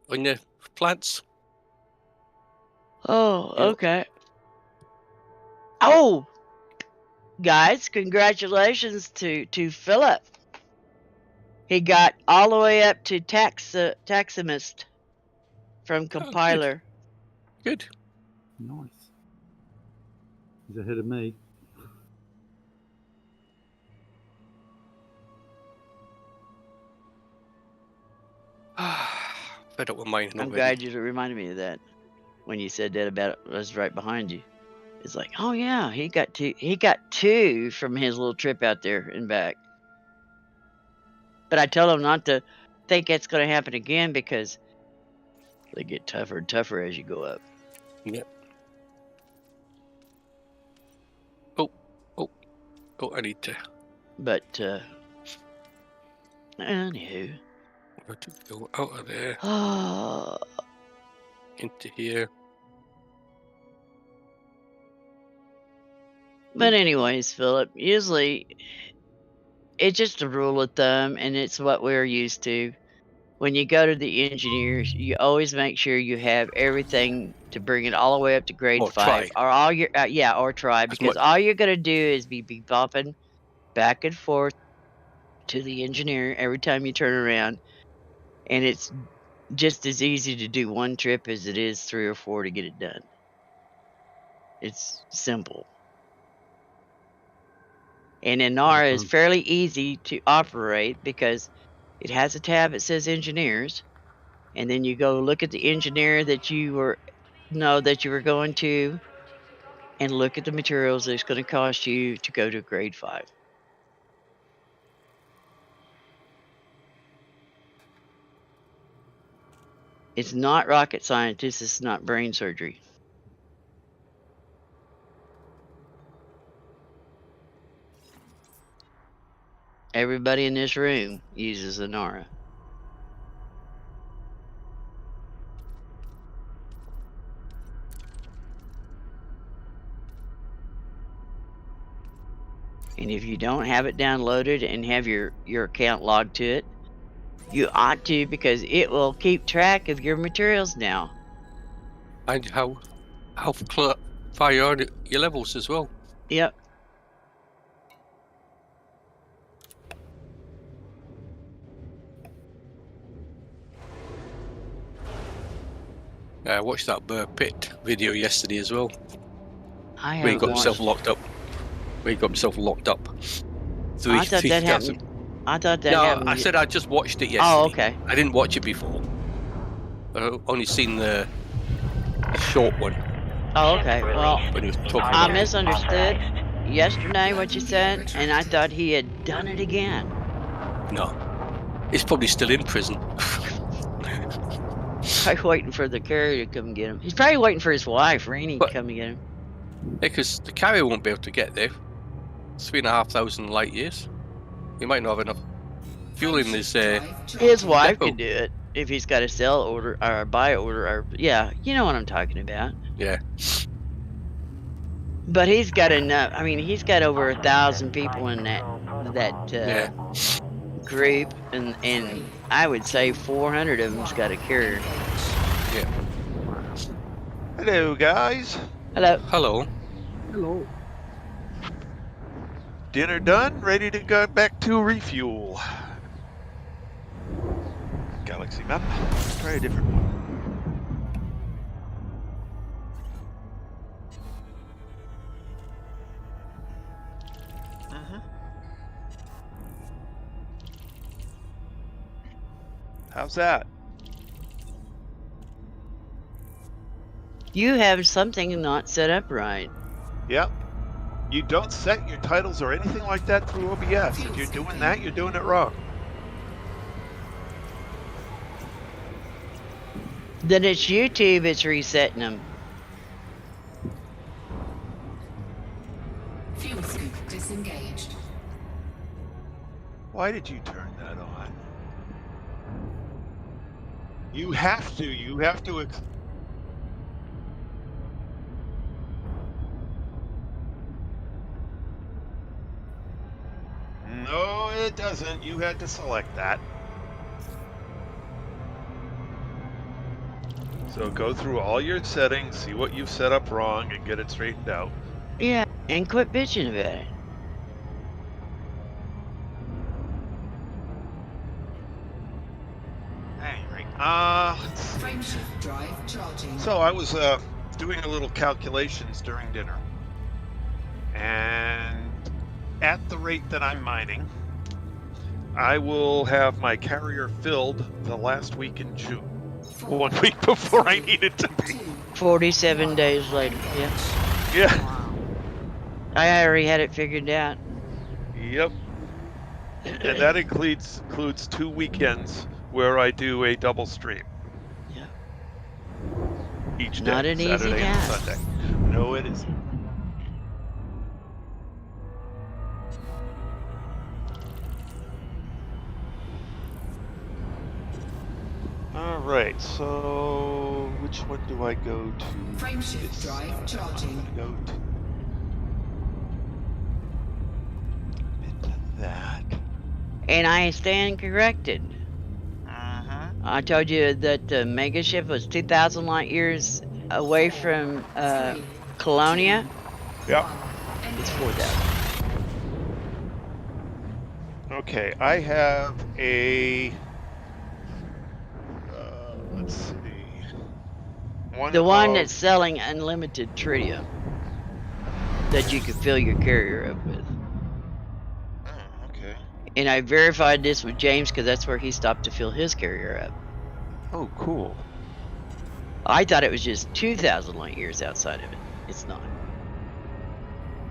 on your plants. Oh, Yep. okay. Oh, guys, congratulations to Philip. He got all the way up to taximist from compiler. Good. Nice. He's ahead of me. Fed up with mine. I'm glad you reminded me of that when you said that about us right behind you. It's like, oh yeah, he got two from his little trip out there and back. But I tell him not to think it's going to happen again because they get tougher and tougher as you go up. Yep. Oh, I need to. But anywho, Got to go out of there oh, into here. but anyways, Philip, usually it's just a rule of thumb, and it's what we're used to. When you go to the engineers, you always make sure you have everything to bring it all the way up to grade Or 5, try. or all your or try, As because much- all you're gonna do is be bopping back and forth to the engineer every time you turn around, and it's just as easy to do one trip as it is 3 or 4 to get it done. It's simple. And Inara is fairly easy to operate because it has a tab that says engineers, and then you go look at the engineer that you were going to, and look at the materials that it's going to cost you to go to grade 5. It's not rocket science. This is not brain surgery. Everybody in this room uses Inara. And if you don't have it downloaded and have your account logged to it, you ought to, because it will keep track of your materials now. And how far you are at your levels as well. Yep. I watched that Burr Pit video yesterday as well. I Where he haven't got himself watched. locked up. Where he got himself locked up. So I thought that happened. I thought that No, happened. I said I just watched it yesterday. Oh, okay. I didn't watch it before. I only seen the short one. Oh, okay. Well, When he was talking I about it. misunderstood yesterday what you said, and I thought he had done it again. No. He's probably still in prison. Probably waiting for the carrier to come and get him. He's probably waiting for his wife, Rainey, to come and get him. Because the carrier won't be able to get there. 3,500 light years. He might not have enough fuel in his His wife depot. could do it if he's got a sell order or a buy order, or yeah, you know what I'm talking about. Yeah. But he's got enough. I mean, he's got over 1,000 people in that group, and I would say 400 of them's got a carrier. Yeah. Hello, guys. Hello. Hello. Hello. Dinner done? Ready to go back to refuel. Galaxy map. Let's try a different one. How's that? You have something not set up right. Yep. You don't set your titles or anything like that through OBS. If you're doing that, you're doing it wrong. Then it's YouTube, it's resetting them. Fuel scoop disengaged. Why did you turn that on? You have to. You have to. No, it doesn't. You had to select that. So go through all your settings, see what you've set up wrong, and get it straightened out. Yeah, and quit bitching about it. Anyway, let's see. Frameshift drive charging. So I was doing a little calculations during dinner, and at the rate that I'm mining, I will have my carrier filled the last week in June. 1 week before I need it to be. 47 days later. Yeah. Yeah. I already had it figured out. Yep. And that includes 2 weekends where I do a double stream. Yeah. Each day, Not an easy Saturday and task. Sunday. No, it isn't. All right, so which one do I go to? Frameshift This, drive charging. I'm gonna go into that. And I stand corrected. I told you that the mega ship was 2,000 light years away from Colonia. Yep. It's 4,000. Okay, I have a. Let's see. The one of- that's selling unlimited tritium that you can fill your carrier up with. Oh, okay. And I verified this with James because that's where he stopped to fill his carrier up. Oh, cool. I thought it was just 2,000 light years outside of it. It's not.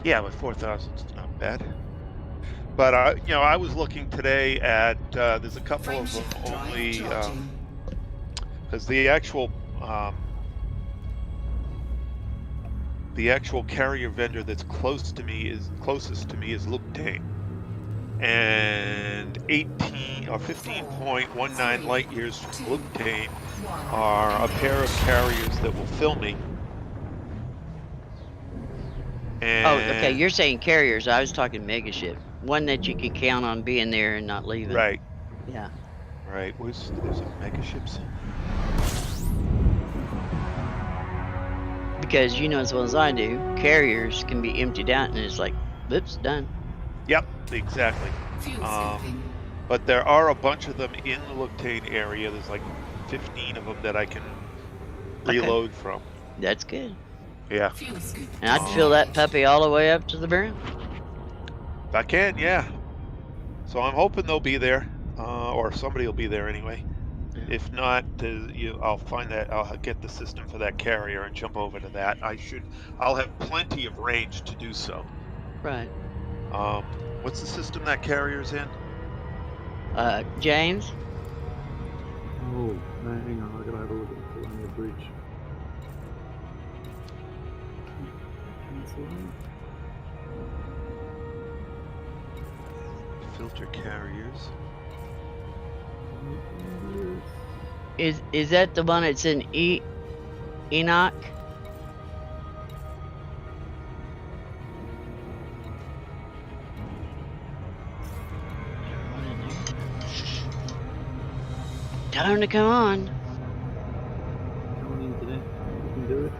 Yeah, with 4,000, it's not bad. But I was looking today at there's a couple of them Frameshift drive only charging. because the actual carrier vendor that's closest to me is Luptane, and 18 or 15.19 light years from Luptane are a pair of carriers that will fill me. And Oh, okay. You're saying carriers. I was talking mega ship. One that you can count on being there and not leaving. right. Yeah. Right, there's a mega ship somewhere. Because you know as well as I do, carriers can be emptied out and it's like, whoops, done. Yep, exactly. Fuel Um, scoping. But there are a bunch of them in the Luptane area. There's like 15 of them that I can Okay. reload from. That's good. Yeah, Fuel scoop. And I'd fill that puppy all the way up to the brim. if I can, yeah. So I'm hoping they'll be there, or somebody will be there anyway. Yeah. If not, I'll find that. I'll get the system for that carrier and jump over to that. I'll have plenty of range to do so. Right. What's the system that carrier's in? James? Oh, hang on, I gotta have a look at the Colonia Bridge. Cancel that. Filter carriers. Is that the one that's in Enoch? Tell him to come on. Going into that, you can do it.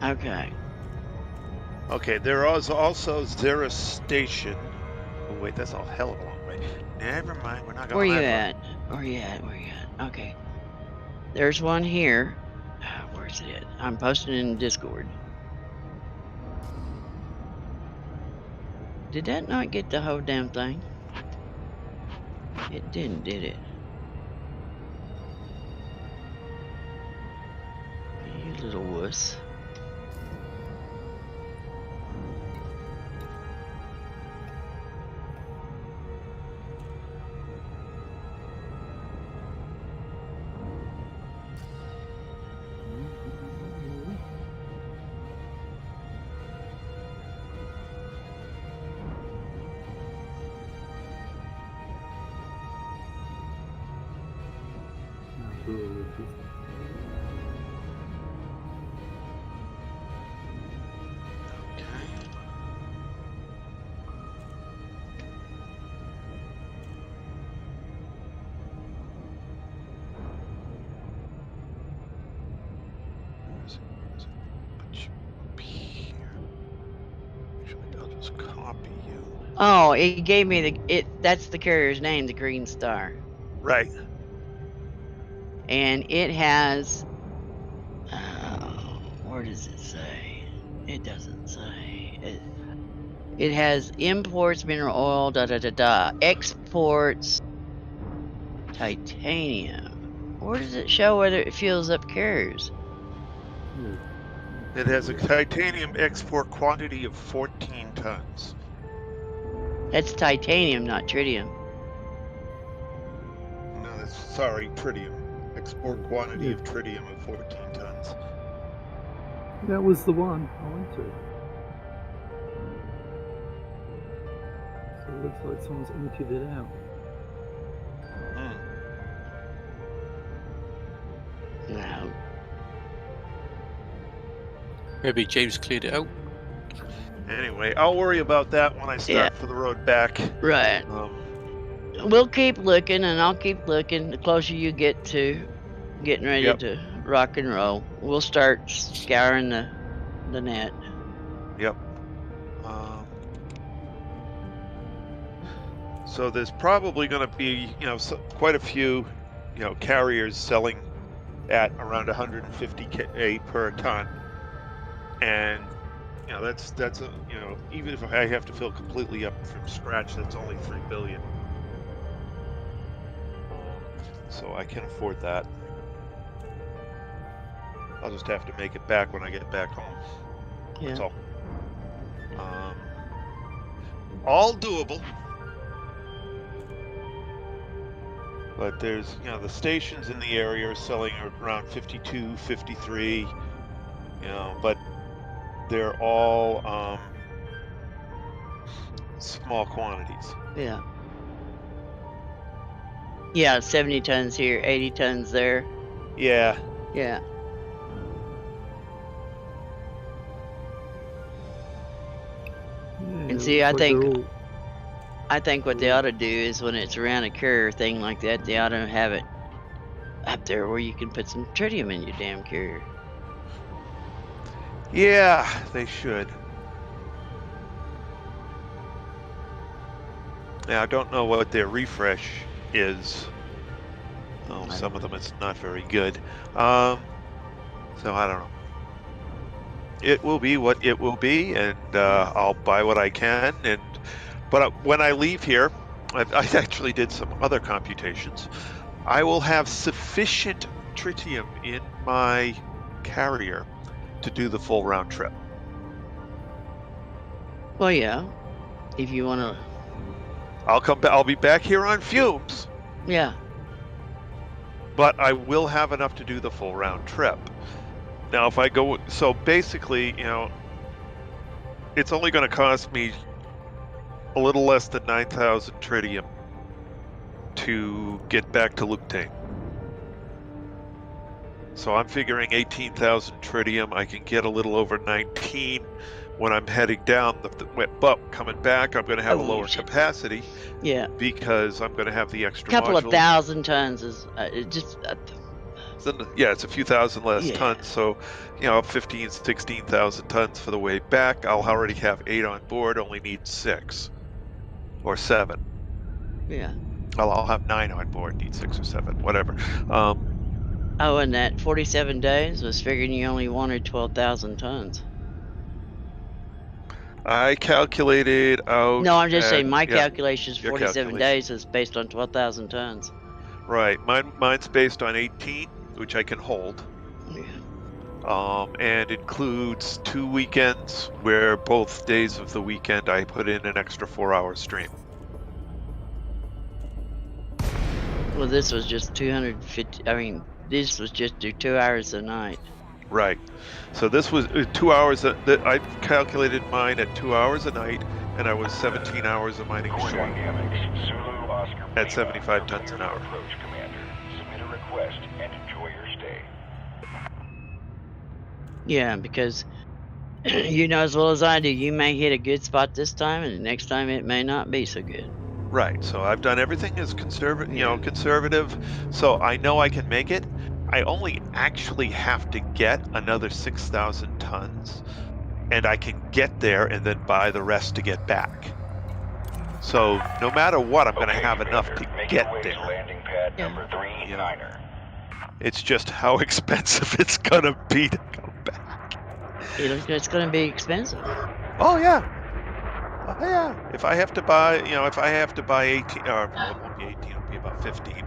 Okay. Okay, there is also Zera Station. Oh wait, that's a hell of a long way. Never mind, we're not going Where you that at? Where you at? Where you at? Okay. There's one here. Where's it at? I'm posting in Discord. Did that not get the whole damn thing? It didn't, did it? You little wuss. Okay. copy you. Oh, it gave me that's the carrier's name, the Green Star. Right. And it has where does it say? It doesn't say. It has imports mineral oil, exports titanium. Where does it show whether it fills up carriers? Yeah. It has a titanium export quantity of 14 tons. That's titanium, not tritium. No, that's sorry, tritium. Export quantity of tritium of 14 tons. That was the one I went to. So it looks like someone's emptied it out. No. Maybe James cleared it out. Anyway, I'll worry about that when I start for the road back. Right. We'll keep looking, and I'll keep looking. The closer you get to getting ready to rock and roll, we'll start scouring the net. Yep. So there's probably going to be, quite a few, carriers selling at around 150K per ton, and that's a, even if I have to fill completely up from scratch, that's only 3 billion. So I can afford that. I'll just have to make it back when I get back home. Yeah. That's all doable. But there's, the stations in the area are selling around 52, 53, but they're all small quantities. Yeah. Yeah, 70 tons here, 80 tons there. Yeah. Yeah. And see, I think what they ought to do is when it's around a carrier thing like that, they ought to have it up there where you can put some tritium in your damn carrier. Yeah, they should. Now, I don't know what their refresh is. Oh, some of them it's not very good. So I don't know. It will be what it will be, and I'll buy what I can. But when I leave here, I actually did some other computations. I will have sufficient tritium in my carrier to do the full round trip. Well, yeah. If you want to. I'll come back. I'll be back here on fumes. Yeah. But I will have enough to do the full round trip. Now, if I go, so basically, it's only going to cost me a little less than 9,000 tritium to get back to Luketane. So I'm figuring 18,000 tritium. I can get a little over 19 when I'm heading down. But coming back, I'm going to have a lower capacity. Yeah. Because I'm going to have the extra couple module. of thousand tons is just. Yeah, it's a few thousand less tons. So, 15, 16,000 tons for the way back. I'll already have 8 on board. Only need 6 or 7. Yeah. I'll have 9 on board. Need 6 or 7, whatever. Oh, and that 47 days was figuring you only wanted 12,000 tons. I calculated out. No, I'm just saying my calculations 47 days is based on 12,000 tons. Right. Mine's based on 18, which I can hold. Yeah. And includes 2 weekends where both days of the weekend I put in an extra 4-hour stream. Well, this was just 250. I mean, this was just 2 hours a night. Right. So this was 2 hours. That I calculated mine at 2 hours a night, and I was 17 hours of mining short. At 75 tons an hour. Submit a request and enjoy your stay. Yeah, because you know as well as I do, you may hit a good spot this time, and the next time it may not be so good. Right. So I've done everything as conservative. So I know I can make it. I only actually have to get another 6,000 tons and I can get there and then buy the rest to get back. So no matter what, I'm going to have enough to Make get your way to there. landing pad Yeah. number 3, Yeah. Niner. It's just how expensive it's going to be to come back. It's going to be expensive. Oh yeah. Oh yeah. If I have to buy, if I have to buy 18, or well, it won't be 18, it'll be about 15.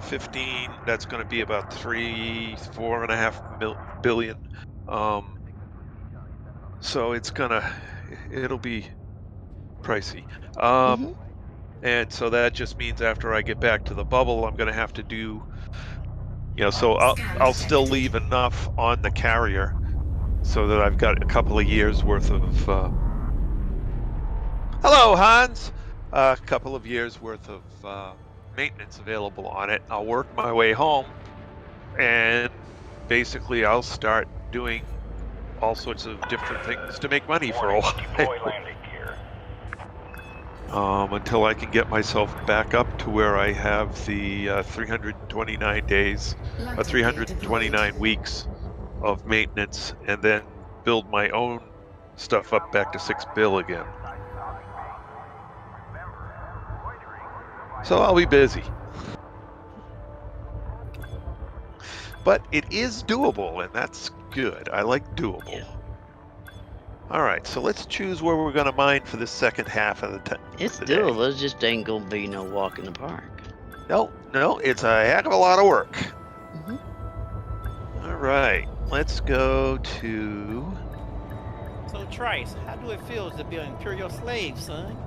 15. That's going to be about 4.5 billion. So it'll be pricey. Mhm. And so that just means after I get back to the bubble, I'm going to have to do, so I'll still leave enough on the carrier so that I've got a couple of years worth of. Hello, Hans. A couple of years worth of maintenance available on it. I'll work my way home, and basically I'll start doing all sorts of different things to make money for a Warning, deploy while. landing gear. Until I can get myself back up to where I have the 329 days, 329 weeks of maintenance, and then build my own stuff up back to 6 bill again. So I'll be busy. But it is doable, and that's good. I like doable. Yeah. All right, so let's choose where we're going to mine for the second half of the day. It's doable. It just ain't going to be no walk in the park. No, it's a heck of a lot of work. Mhm. All right, let's go to. So, Trice, how do it feel to be an imperial slave, son?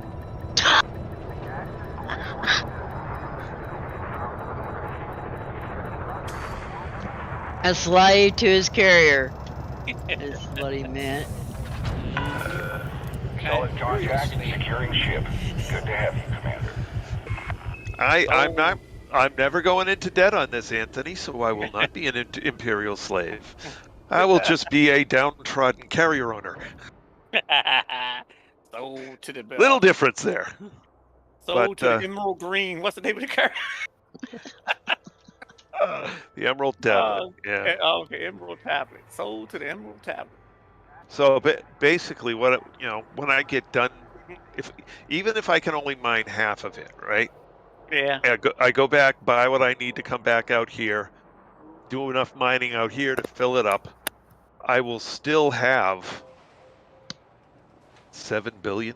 A slave to his carrier. Is what he meant. Solid contact, securing ship. Good to have you, Commander. I'm never going into debt on this, Anthony, so I will not be an imperial slave. I will just be a downtrodden carrier owner. Sold to the Little difference there. Sold to the Emerald Green. What's the name of the car? The Emerald Tablet. Yeah. Okay, Emerald Tablet. Sold to the Emerald Tablet. So basically, when I get done, even if I can only mine half of it, right? Yeah. I go back, buy what I need to come back out here, do enough mining out here to fill it up. I will still have 7 billion